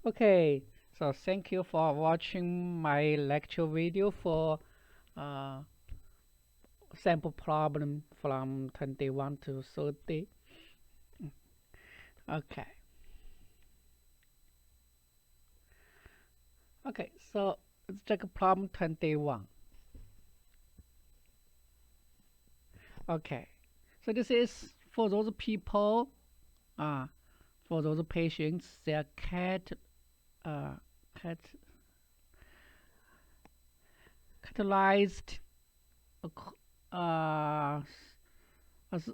Okay, so thank you for watching my lecture video for uh, sample problem from 21 to 30. Okay, okay, so let's check problem 21. Okay, so this is for those people, for those patients, their uh, cat, catalyzed uh, as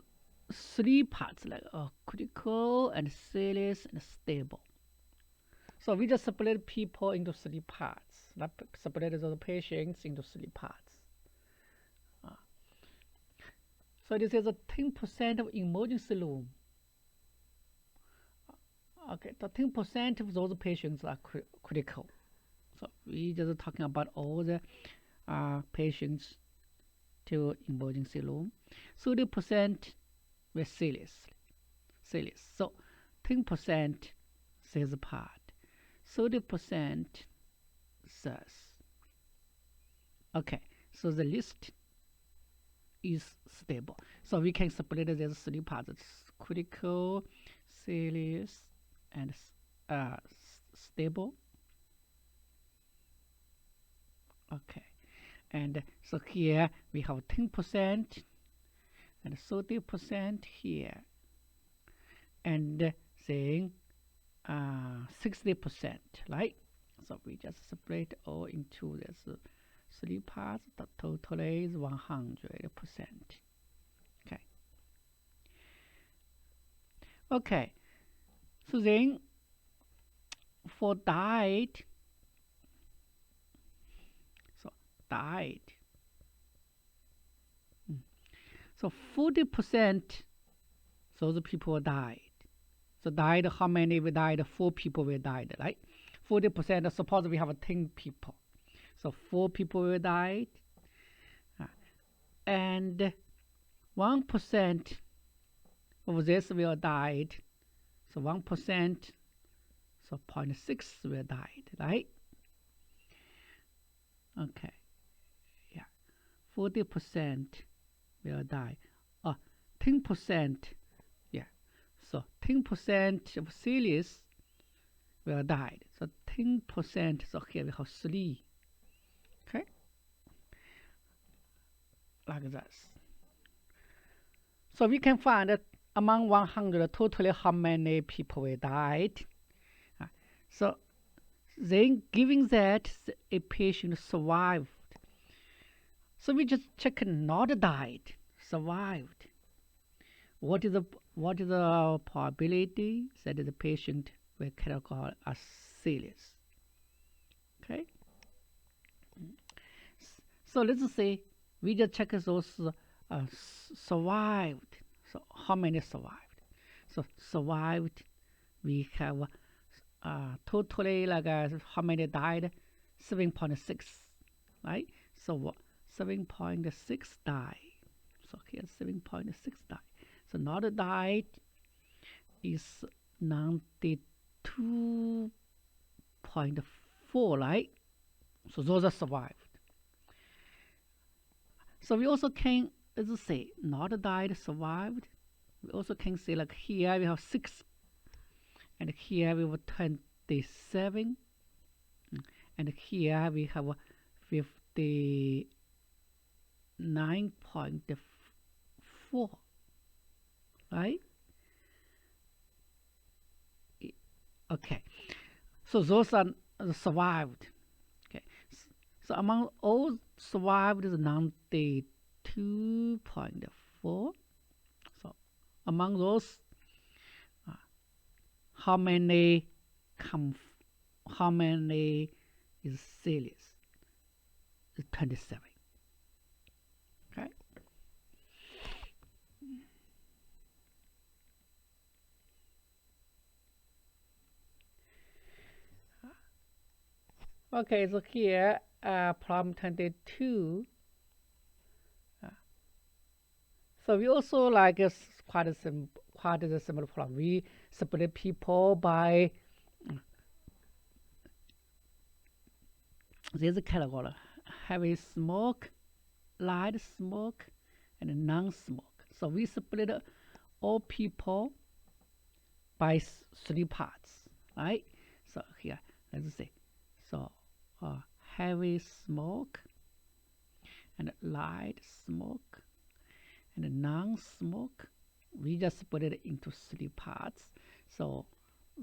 three parts like critical and serious and stable. So we just split people into three parts. Not split those patients into three parts. Uh, so this is a 10% of emergency room. Okay, the 10% of those patients are critical. So we just talking about all the patients to emergency room. 30% were serious. So 10% says part. 30% says. Okay, so the list is stable. So we can split it as three parts: critical, serious, and stable. Okay, and so here we have 10% and 30% here, and saying 60%, right? So we just split all into this three parts. The total is 100%. Okay. Okay. So then for died, so died. So 40%, so the people died. So died, how many we died? 4 people will died, right? 40%, suppose we have 10 people. So 4 people will died. And 1% of this will died. So 1%, so 0.6 will died, right? Okay, yeah. 40% will die. 10%, yeah. So 10% of serious will die. So 10%, so here we have 3. Okay, like this. So we can find that among 100 totally how many people will died. So then giving that a patient survived. So we just check not died, survived. What is the probability that the patient will categorize as serious? Okay. So let's say we just check those survived. So how many survived? So survived, we have totally like how many died? 7.6, right? So 7.6 die. So here 7.6 die. So not died is 92.4, right? So those are survived. So we also can, let's say, not died, survived. We also can say like here we have 6, and here we have 27, and here we have 59.4, right? Okay, so those are survived. Okay, so among all survived is 92.4. So among those, how many how many is serious? It's 27. Okay. Okay, so here, problem 22. So we also like quite a similar problem. We split people by this category: heavy smoke, light smoke, and non-smoke. So we split all people by three parts, right? So here, let's see. So heavy smoke, and light smoke, and non-smoke. We just split it into three parts. So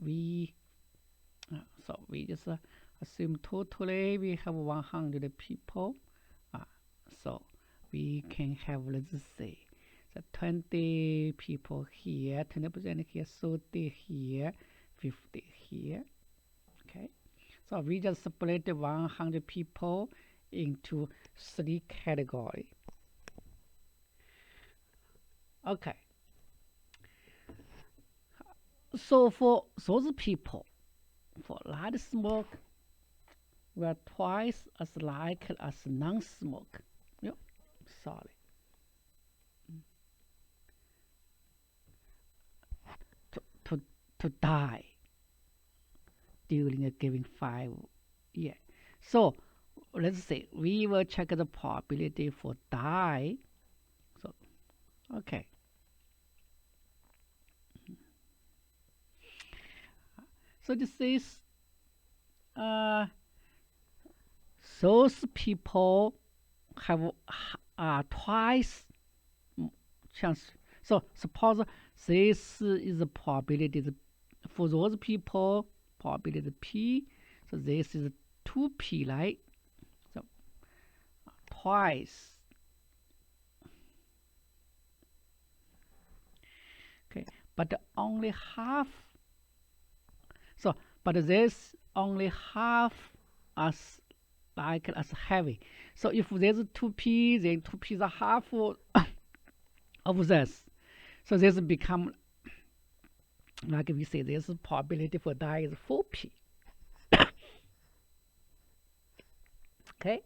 we just assume totally we have 100 people. So we can have, let's say, the 20 people here, 20% here, 30 here, 50 here. Okay, so we just split 100 people into three categories. Okay, so for those people, for light smoke, we are twice as likely as non-smoke. Yep, sorry. To die during a given 5 years. So let's say we will check the probability for die. So okay. So this is those people have twice chance. So suppose this is the probability for those people, probability P. So this is 2P, right? So twice. Okay, but only half. So, but this only half as likely as heavy. So if there's 2P, then 2P is a half of this. So this become, like we say, this probability for die is 4P. Okay.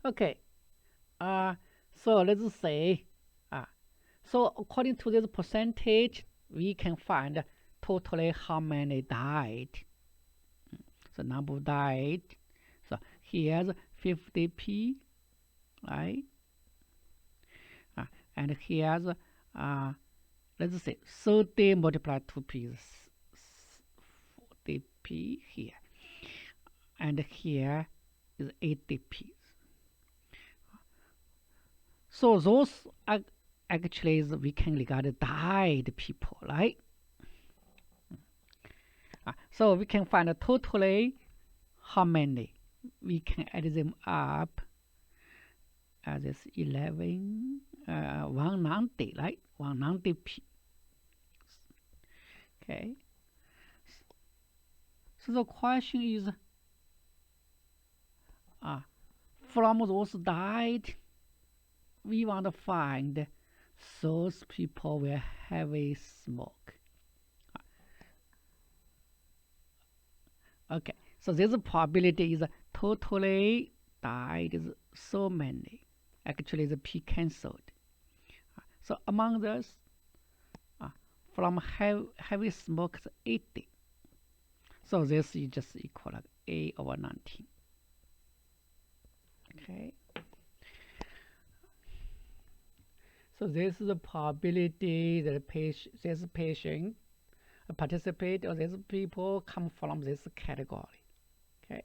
Okay. So let's say, so according to this percentage, we can find totally how many died. So number died. So here's 50P, right? And here's let's say 30 multiplied 2P is 40P here, and here is 80P. So those are actually we can regard died people, right? So we can find totally how many. We can add them up as this 11, 190, right? 190P. Okay. So the question is, from those died, we want to find those people with heavy smoke. Okay, so this probability is totally died is so many. Actually, the P cancelled. So among those, from heavy smoke is 80. So this is just equal to A over 19. Okay. So this is the probability that this patient participate or these people come from this category. Okay.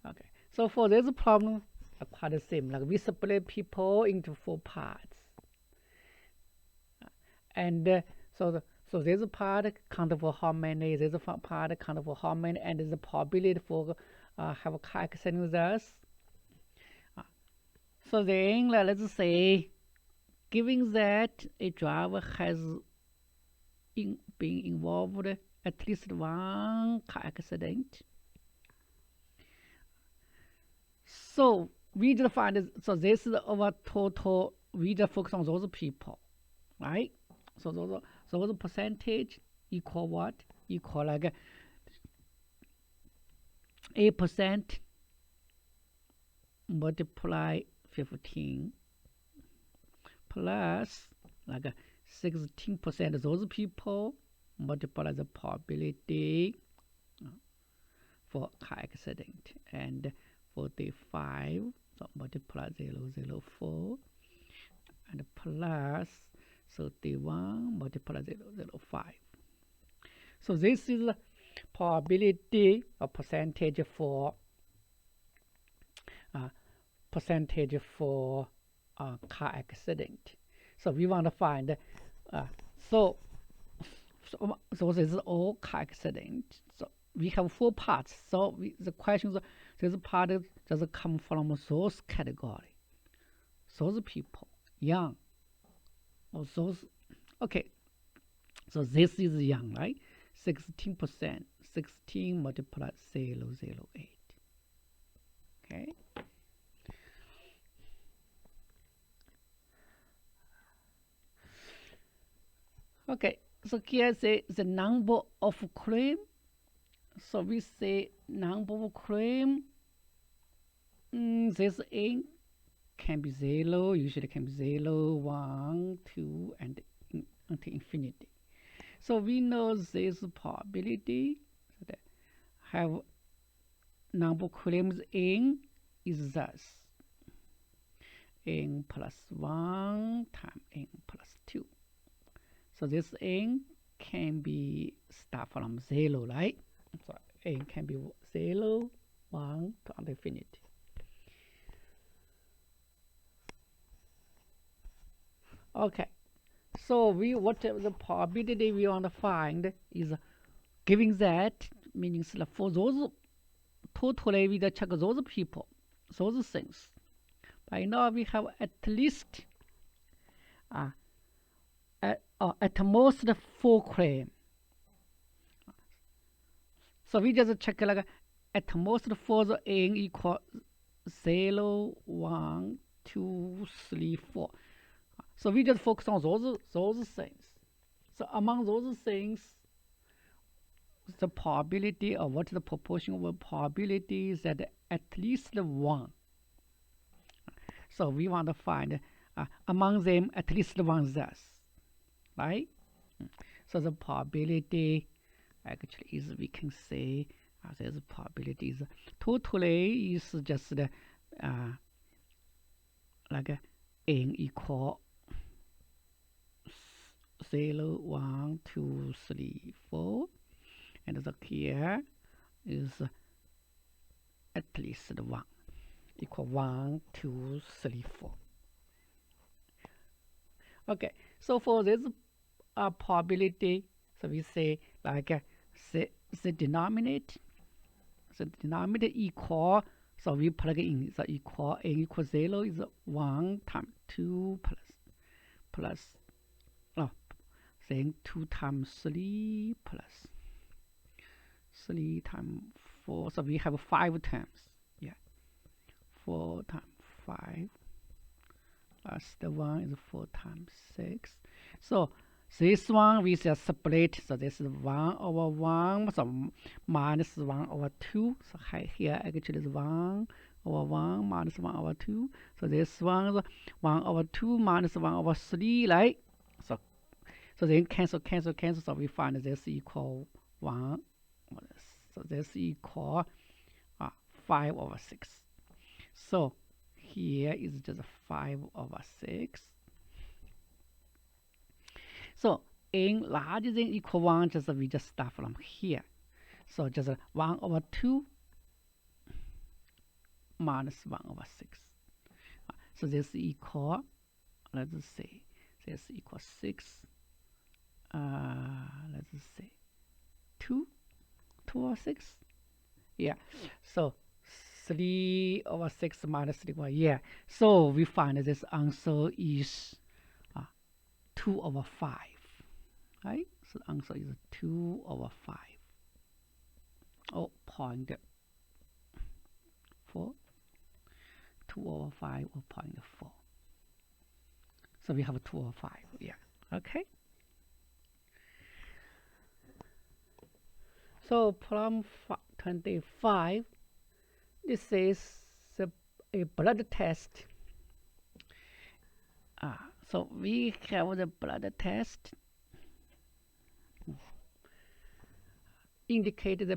Okay. So for this problem, quite the same. Like we split people into 4 parts, and so this part count for how many, this part count for how many, and the probability for have calculating this. So then let's say, given that a driver has been involved at least one car accident, so we just find, so this is our total, we just focus on those people, right? So those percentage equal what? Equal like 8% multiply 15 plus like 16% of those people multiply the probability for car accident, and 45, so multiply 004, and plus 31 multiply 005. So this is the probability or percentage for car accident. So we want to find so this is all car accident. So we have 4 parts. So the question is, this part does come from those category, those people, young, or those. Okay, so this is young, right? 16%. 16 multiplied 008. Okay. Okay, so here say the number of claim. So we say number of claim. This n can be 0, usually can be 0, 1, 2, and until infinity. So we know this probability that have number of claims n is thus: n plus 1 times n plus 2. So this n can be start from 0, right? So n can be 0, 1 to infinity. Okay, so whatever the probability we want to find is giving that, meaning for those totally we check those people, those things. By now we have at least at most 4 claim. So we just check like at most for the n equal 0, 1, 2, 3, 4. So we just focus on those things. So among those things, the probability, or what is the proportion of probability, is that at least 1. So we want to find among them at least 1 thus, right? So the probability actually is, we can say the probability is totally is just like n equal 0, 1, 2, 3, 4, and the here is at least 1, equal 1, 2, 3, 4. Okay, so for this probability, so we say like the denominator equal, so we plug in the equal, n equals 0 is 1 times 2 plus then 2 times 3 plus 3 times 4, so we have 5 terms. Yeah, 4 times 5 plus the 1 is 4 times 6. So this one we just split, so this is 1 over 1, so minus 1 over 2. So here actually is 1 over 1 minus 1 over 2. So this one is 1 over 2 minus 1 over 3, right? So then cancel. So we find this equal 1. So this equal 5 over 6. So here is just 5 over 6. So n larger than equal 1, we just start from here. So just 1 over 2 minus 1 over 6. So this equal, let's say, this equals 6. Let's say 2 over 6. Yeah, so 3 over 6 minus 3 over, yeah. So we find this answer is 2 over 5, right? So the answer is 2 over 5. Oh, 0.4. 2 over 5 or 0.4. So we have 2 over 5, yeah. Okay. So problem 25, this is a blood test. So we have the blood test indicate the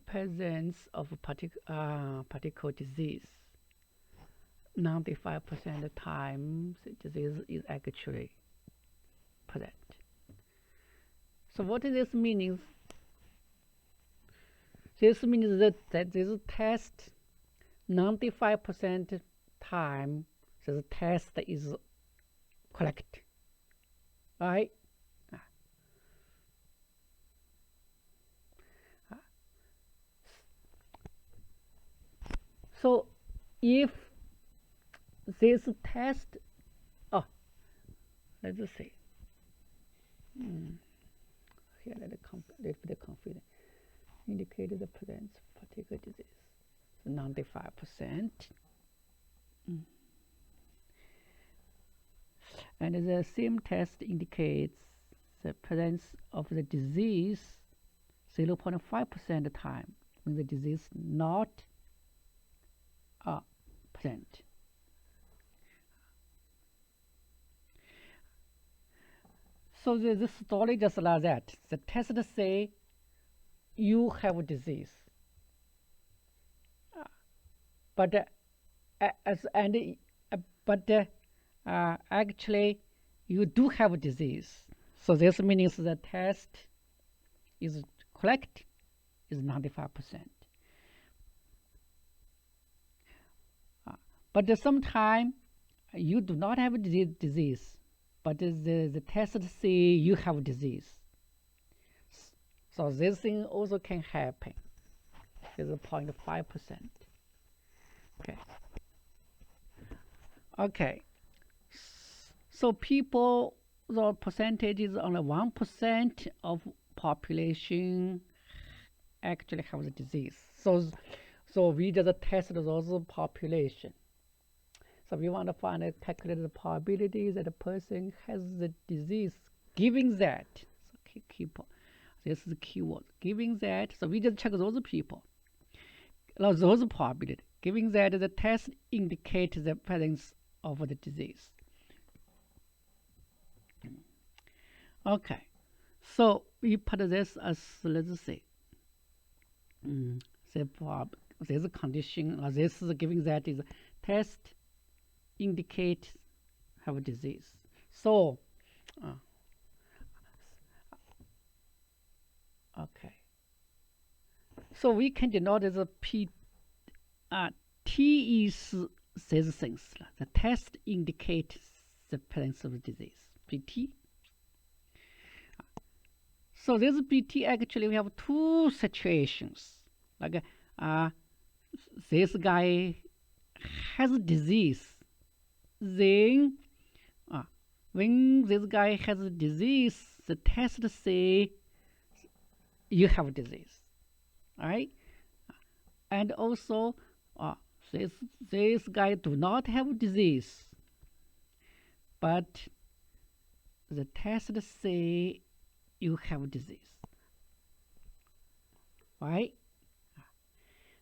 presence of particular disease. 95% of the time, the disease is actually present. So what does this mean? This means that this test, 95% time, this test is correct, right? So if this test, let's see, here let it bit confident, indicated the presence of particular disease, so 95%. And the same test indicates the presence of the disease 0.5% of the time when the disease not present. So the story just like that. The test say you have a disease, but actually you do have a disease. So this means the test is correct, is 95%. But sometimes you do not have a disease, but the test say you have a disease. So this thing also can happen. It's 0.5%. Okay. So people, the percentage is only 1% of population actually have the disease. So we just test those population. So we want to calculate the probability that a person has the disease. Giving that, so this is the keyword. Giving that, so we just check those people. Those probability. Giving that the test indicates the presence of the disease. Okay, so we put this as, let's say, there's a condition, or this is giving that is test indicate have a disease. So, okay. So we can denote as a P. T is these things. The test indicates the presence of the disease. PT. So this PT actually we have two situations. Like this guy has a disease. Then when this guy has a disease, the test say you have a disease. Right? And also this guy do not have a disease, but the test say you have a disease, right?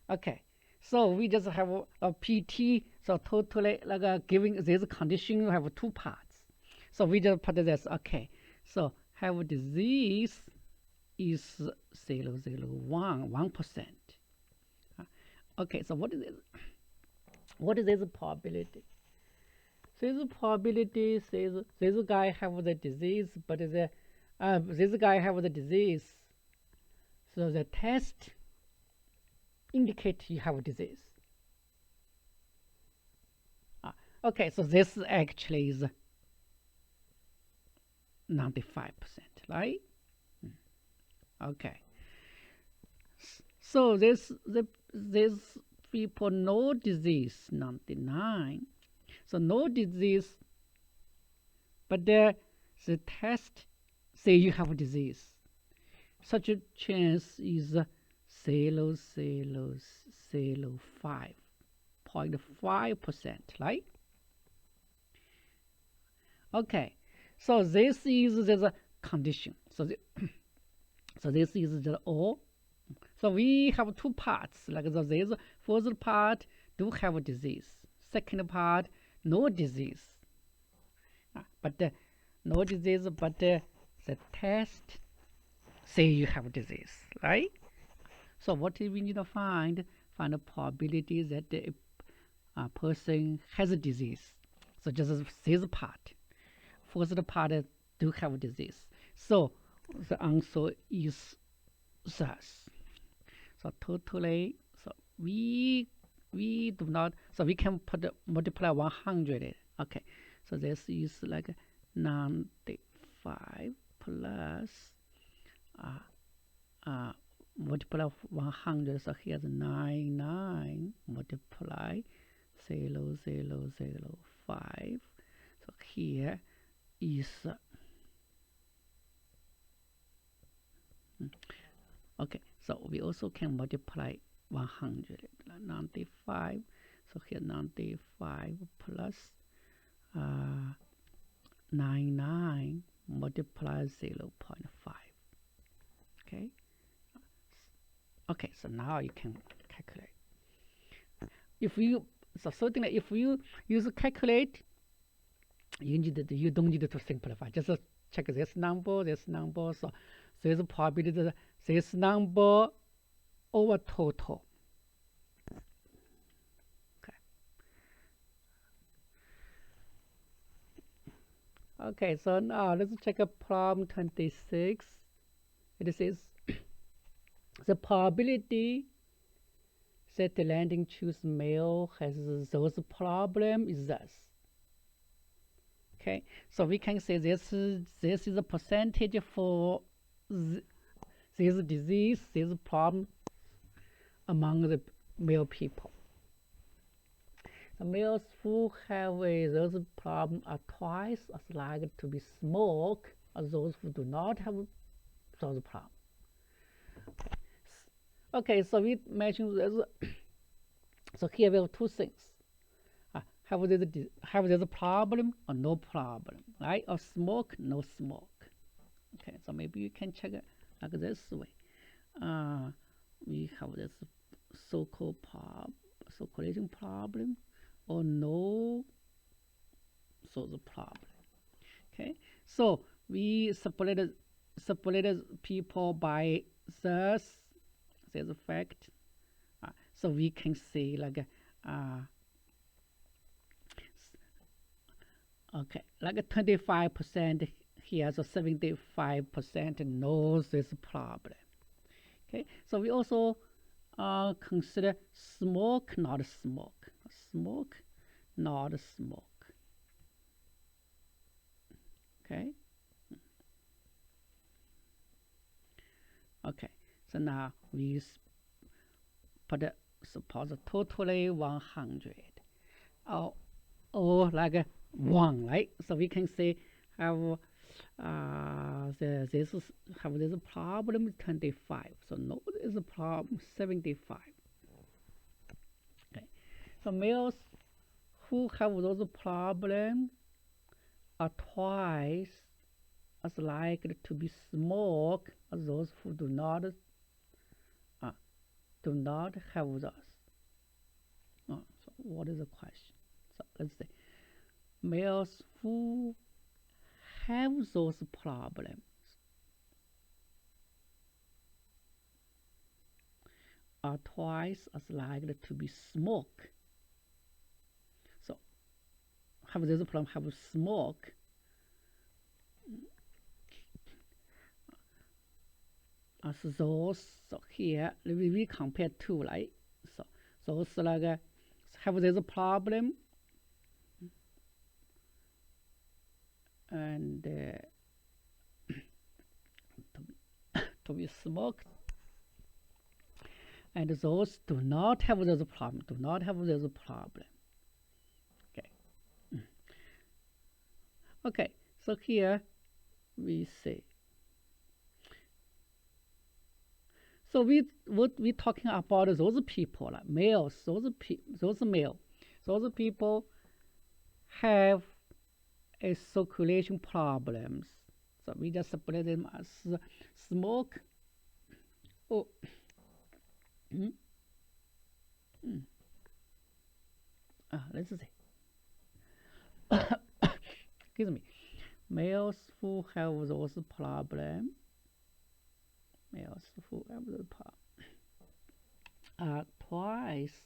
Okay, so we just have a PT. So totally like giving this condition, you have two parts. So we just put this. Okay, so have a disease is 0.001%. Okay, so what is it? What is this probability? So this probability says this guy have the disease, but this guy have the disease. So the test indicates you have a disease. Okay, so this actually is 95%, right? Okay. So this people no disease 99. So no disease, but the test say you have a disease. Such a chance is 0.05%, right? Okay, so this is the condition. So this is the O. So we have two parts. Like this first part do have a disease. Second part no disease. But no disease, but the test say you have a disease, right? So what we need to find the probability that a person has a disease. So just this part. First part do have disease. So the answer is thus. So totally, so we do not, so we can put multiply 100. Okay, so this is like 95 plus multiply 100. So here's 99 multiply 0.0005. So here is okay. So we also can multiply 100, 95. So here 95 plus 99 multiply 0.5. Okay. Okay. So now you can calculate. If you certainly if you use calculate, you don't need to simplify. Just check this number, this number. So this probability, this number over total. Okay. Okay, so now let's check a problem 26. It says the probability that the landing choose male has those problem is thus. Okay, so we can say this is a percentage for this disease, this problem among the male people. The males who have those problems are twice as likely to be smoke as those who do not have those problems. Okay, so we mentioned this. So here we have two things. Have this problem or no problem, right? Or smoke, no smoke. Okay, so maybe you can check it like this way. We have this so-called circulation problem or no social problem. Okay, so we separated people by this fact. So we can say like okay, like 25% here, so 75% knows this problem. Okay, so we also consider smoke, not smoke. Smoke, not smoke. Okay. Okay, so now we put suppose totally 100 or like 1, right? So we can say have this problem 25. So no is a problem 75. Okay, so males who have those problems are twice as likely to be smoke as those who do not have those. So what is the question? So let's say males who have those problems are twice as likely to be smoke. So have this problem, have smoke. As those, so here we compare two, right? So those like have this problem and to be smoked, and those do not have this problem. Okay. Okay. So here we say. So what we talking about those people, like males, those people have a circulation problems. So we just split them as smoke. Oh, let's see. Excuse me. Males who have those problems. Males who have the problem. are twice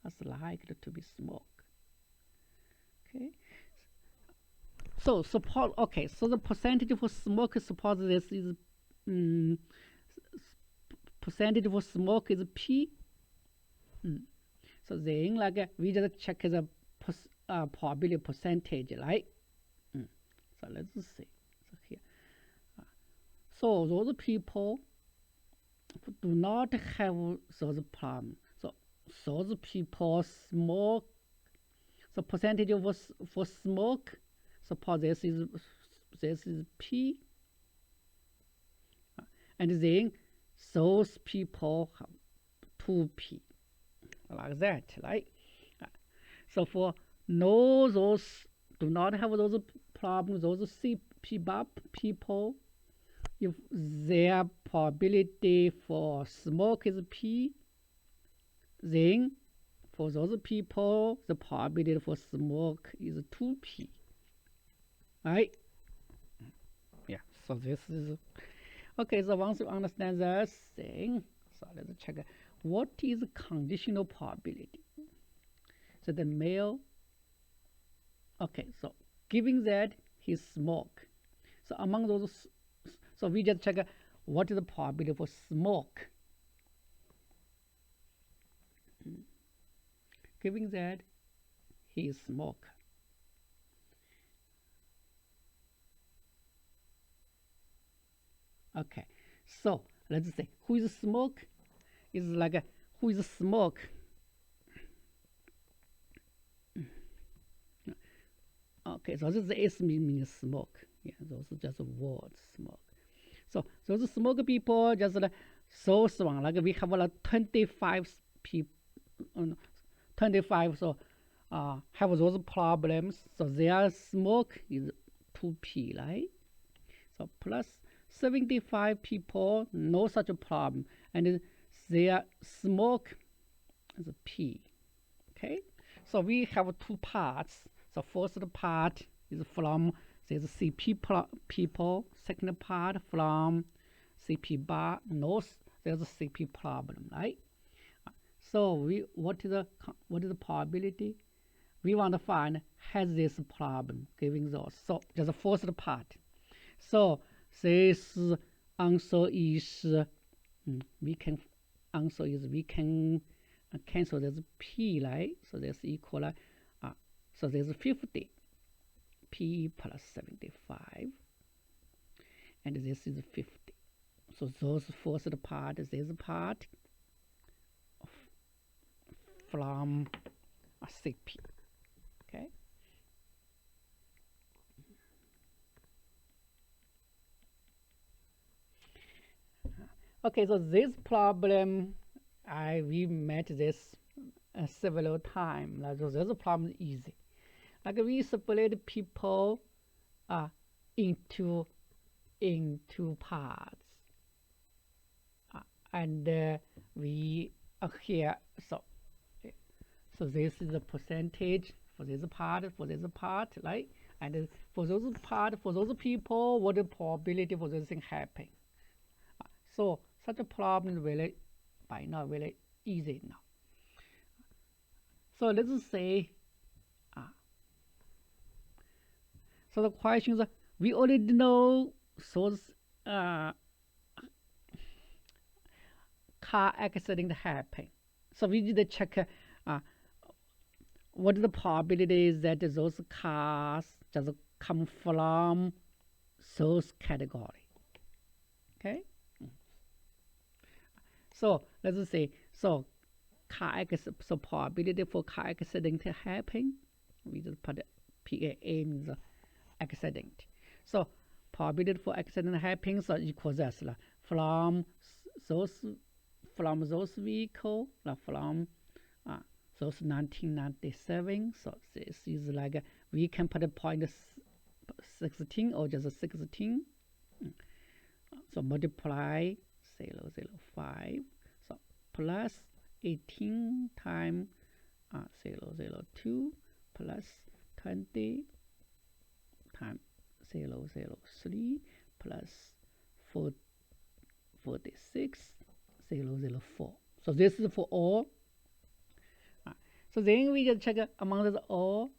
as likely to be smoke. Okay. So suppose okay. So the percentage for smoke, suppose this is um, percentage for smoke is P. So then like we just check the probability percentage, right? So let's see. So here. So those people do not have those problems. So those people smoke. So percentage for smoke. Suppose this is P, and then those people have 2P, like that, right? So for no those do not have those problems, those CP people, if their probability for smoke is P, then for those people, the probability for smoke is 2P, right? Yeah, so this is okay. So once you understand this thing, so let's check what is conditional probability. So the male, okay, so giving that he smoke. So among those, so we just check what is the probability for smoke. Giving that he smoke. Okay, so let's say who is smoke is like who is smoke. Okay, so this S means smoke. Yeah, those are just words, smoke. So those smoke people just like so strong. Like we have like 25 people, 25. So have those problems. So their smoke is 2P, right? So plus 75 people, no such a problem, and their smoke is P. Okay, so we have two parts. So first part is from there's CP people. Second part from CP bar. No, there's a CP problem, right? So what is the probability? We want to find has this problem giving those. So just the first part. So this answer is we can answer is we can cancel this P, right? So that's equal so there's 50 P plus 75 and this is 50. So those first part, this part from CP. Okay. Okay, so this problem, we met this several times. Like, so this problem is easy. Like we split people into parts, and we here so this is the percentage for this part, right? And for those people, what the probability for this thing happen? So such a problem is very by now very easy now. So let's say so the questions we already know those car accident happen. So we need to check what is the probability that those cars just come from those category. Okay. So let's say so so probability for car accident to happen. We just put PAA means accident. So probability for accident happens so equals this from those vehicle from those 1997. So this is like we can put a point 16 or just 16. So multiply 0.005. So plus 18 times 0.02 plus 20 times 0.03 plus 46 0.04. So this is for all. So then we just check among the all.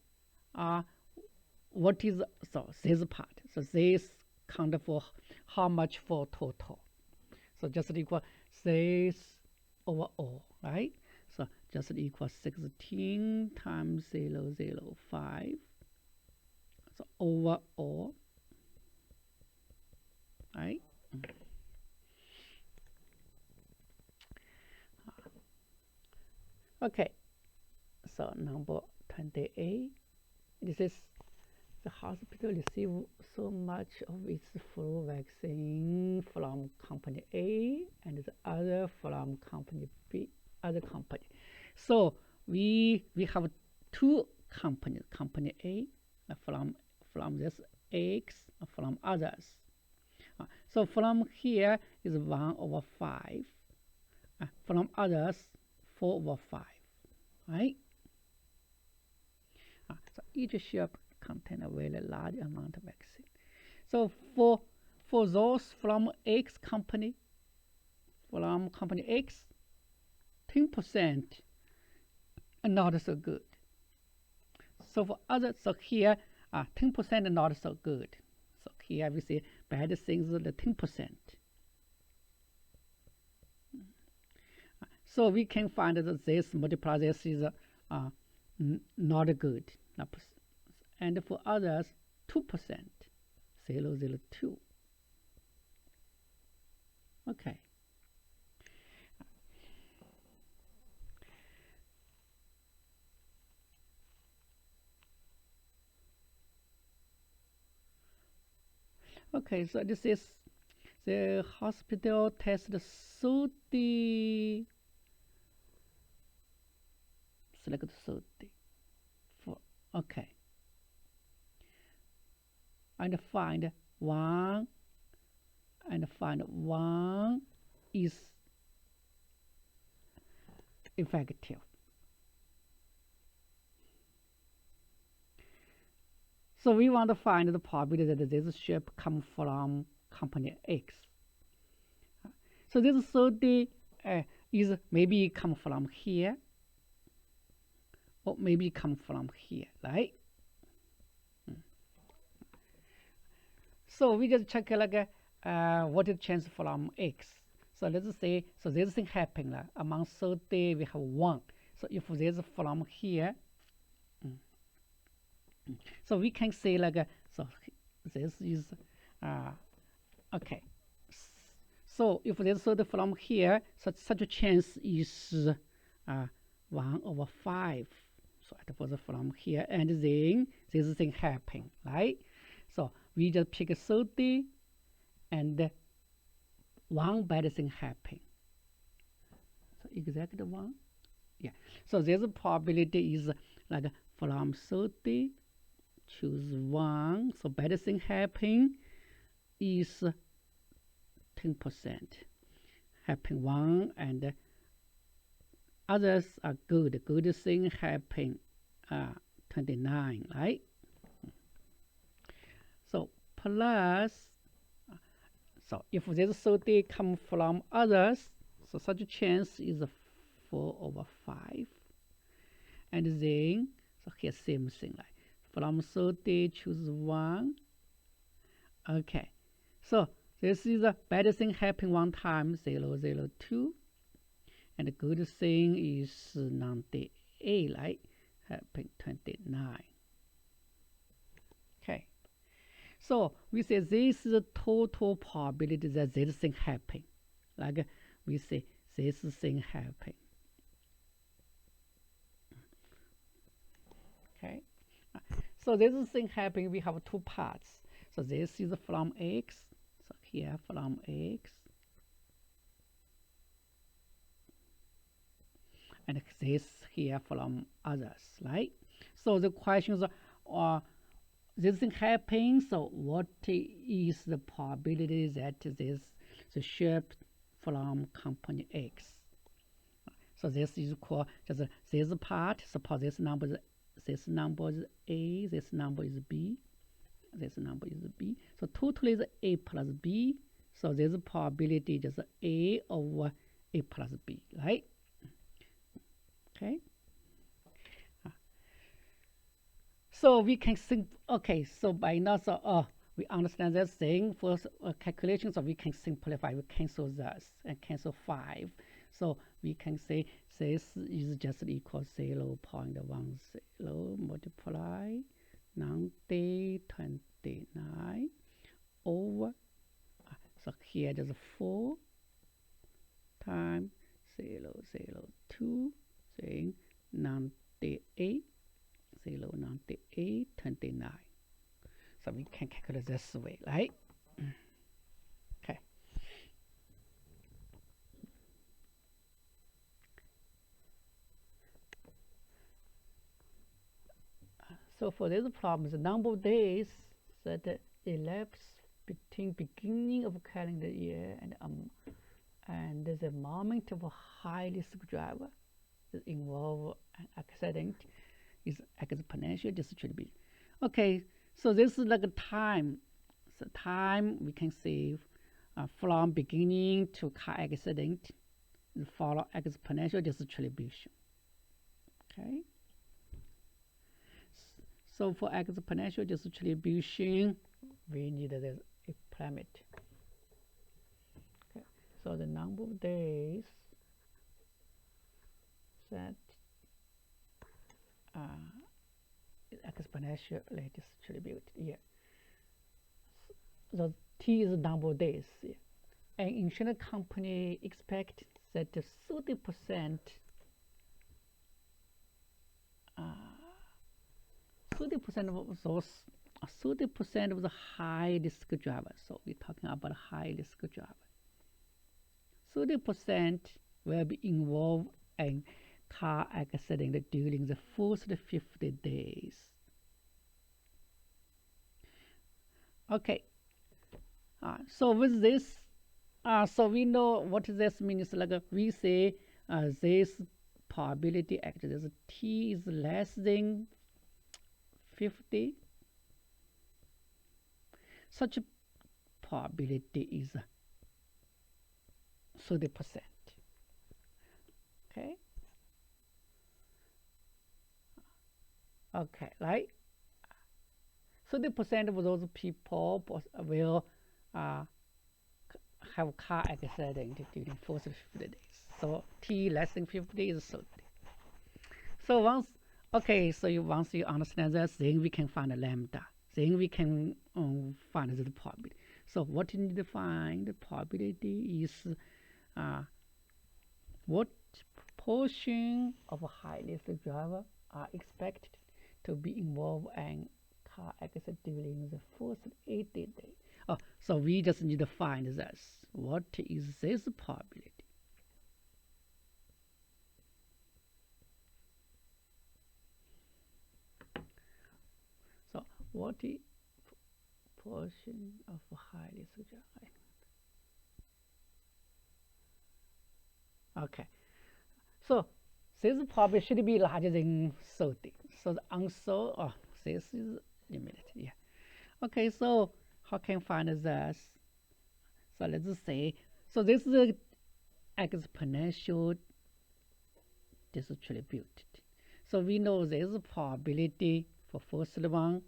What is so this part? So this count for how much for total. So just equal this over all, right? So just equal 16 times 0.005. So over all, right? Okay. So number 28. This is the hospital receive so much of its flu vaccine from company A and the other from company B, other company. So we have two companies, company A from this X, from others. So from here is 1/5. From others 4/5, right? So each ship contain a very large amount of vaccine. So for those from X company, from company X, 10% are not so good. So for others, so here 10% not so good. So here we see bad things the 10%. So we can find that this multiply this is not good. And for others, 2%, 0.002. Okay. Okay, so this is the hospital test 30. Select 30. Okay. And find one is effective. So we want to find the probability that this ship come from company X. So this 30 is maybe come from here, or maybe come from here, right? So we just check like what is chance from X. So let's say, so this thing happen among 30 we have 1. So if this from here, so we can say like so this is okay. So if this 30 from here, such a chance is 1/5. So it was from here, and then this thing happen, right? So we just pick 30 and one bad thing happen. So exactly one. Yeah. So this probability is like from 30, choose 1. So bad thing happen is 10%. Happen 1, and others are good. Good thing happen 29, right? So plus, so if this 30 come from others, so such a chance is 4/5. And then, so here same thing, like from 30 choose 1. Okay, so this is a bad thing happen 1 time, 0.002. And the good thing is 98, right? Happen 29. Okay. So we say this is the total probability that this thing happen. Like we say this thing happen. Okay. So this thing happen, we have 2 parts. So this is from X. So here from X. And this here from others, right? So the questions are, this thing happens, so what is the probability that the ship from company X? So this is called just this part. Suppose this number is A, this number is B, this number is B. So total is A plus B. So this probability is A over A plus B, right? Okay. So we can think, okay, so by now, so we understand that thing for calculation, so we can simplify, we cancel this and cancel 5. So we can say this is just equal 0.10 multiply 9029 over, so here there's 4 times 002, saying 98. 0.9829. So we can calculate this way, right? Okay. So for this problem, the number of days that elapse between beginning of calendar year and the moment of a highly screwdriver that involve an accident is exponential distribution. Okay, so this is like a time. So time we can save from beginning to car accident follow exponential distribution. Okay. So for exponential distribution, we need this parameter. Okay. So the number of days that exponentially distributed. Yeah. So T is the number of days. Yeah. An insurance company expects that 30% 30% of those 30% of the high risk drivers. So we're talking about high risk driver. 30% will be involved in car accident during the first 50 days. Okay. So with this, so we know what this means. Like we say, this probability actually, this T is less than 50. Such a probability is 30%. Okay. Okay, right? 30% of those people will have car accident during first 50 days. So T less than 50 is 30. So once you understand that, then we can find a lambda. Then we can find the probability. So what you need to find the probability is what proportion of high risk driver are expected to be involved in car accident during the first 80 days. So we just need to find this. What is this probability? So what is portion of high risk driver? Okay. So this probably should be larger than 30. So the answer, this is limited. Yeah. Okay, so how can I find this? So let's say, so this is exponential distributed. So we know there's a probability for first one.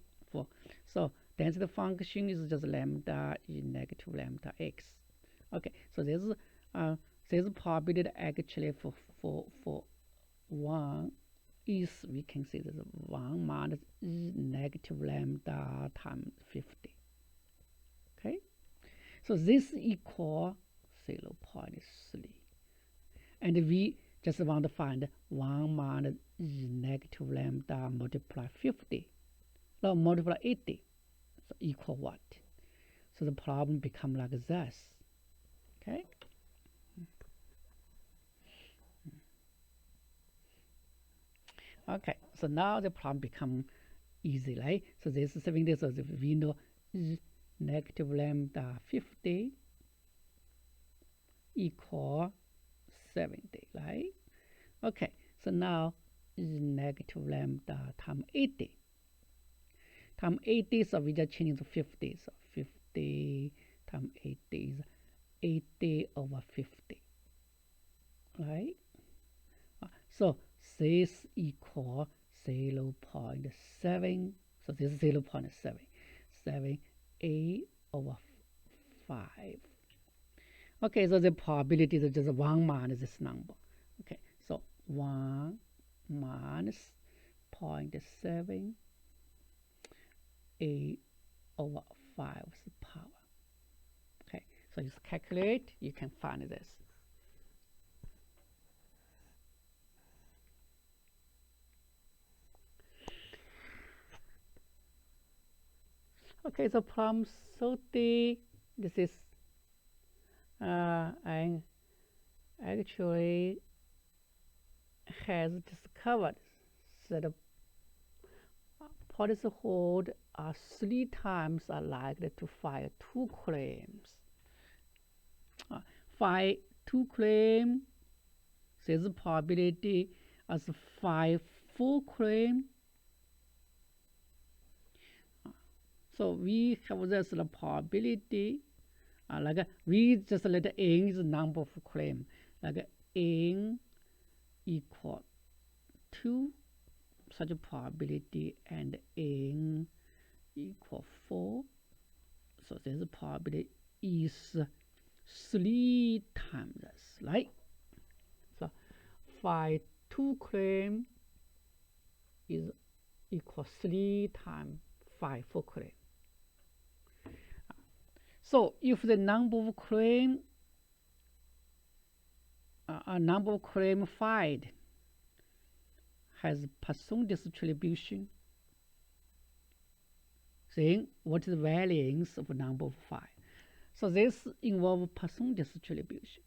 So density function is just lambda e negative lambda x. Okay, so there's probability actually for 1 is, we can say that 1 minus e negative lambda times 50. Okay, so this equal 0.3, and we just want to find 1 minus e negative lambda multiply 50, no, multiply 80, so equal what? So the problem become like this. Okay. Okay, so now the problem become easy, right? So this is something this, so we know e negative lambda 50 equal 70, right? Okay, so now e negative lambda times 80. Times 80, so we just change to 50. So 50 times 80 is 80 over 50, right? So this equal 0.7. So this is 0.7. 8 over 5. Okay, so the probability is just 1 minus this number. Okay, so 1 minus 0.7, 8 over 5 is the power. Okay, so just calculate, you can find this. Okay, so problem 30, this is and actually has discovered that policyholders are 3 times are likely to file 2 claims. File 2 claims, this probability as file 4 claim. So we have this the probability, like we just let n is the number of claim, like n equal to such a probability and n equal 4. So this probability is 3 times this, right? So phi 2 claim is equal 3 times phi 4 claim. So if the number of claim filed has Poisson distribution, then what is the variance of number of filed? So this involves Poisson distribution.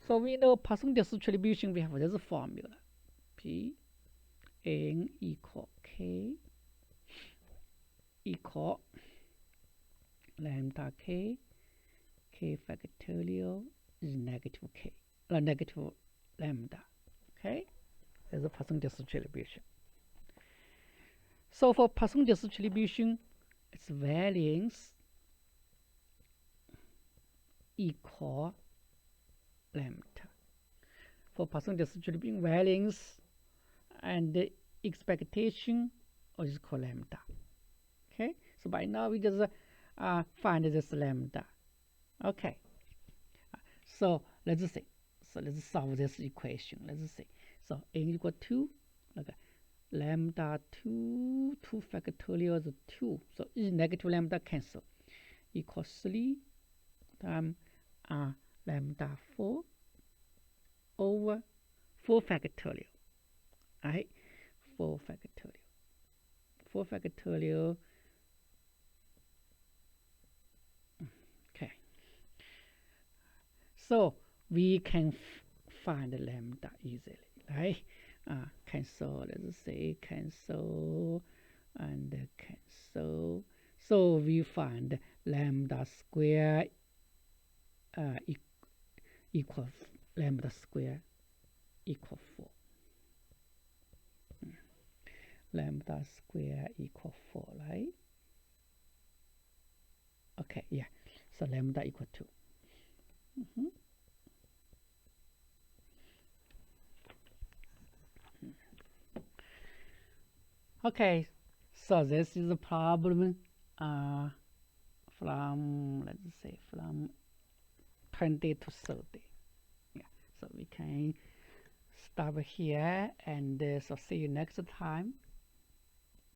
So we know Poisson distribution, we have this formula. P n equal k equal lambda k factorial is negative k, negative lambda. Okay, there's a Poisson distribution. So for Poisson distribution, its variance equal lambda. For Poisson distribution, variance and the expectation is equal lambda. Okay, so by now we just find this lambda. Okay, so let's see. So let's solve this equation. Let's see. So n equal 2, okay, lambda 2 factorial is 2. So each negative lambda cancel. Equals 3 times lambda 4 over 4 factorial. Right? 4 factorial. 4 factorial. Okay. So we can find lambda easily, right? Cancel, let's say cancel and cancel. So we find lambda square equals lambda square equal 4. Lambda square equal 4, right? Okay, yeah. So lambda equal 2. Okay, so this is a problem from, let's say, from 20 to 30. Yeah, so we can stop here and so see you next time.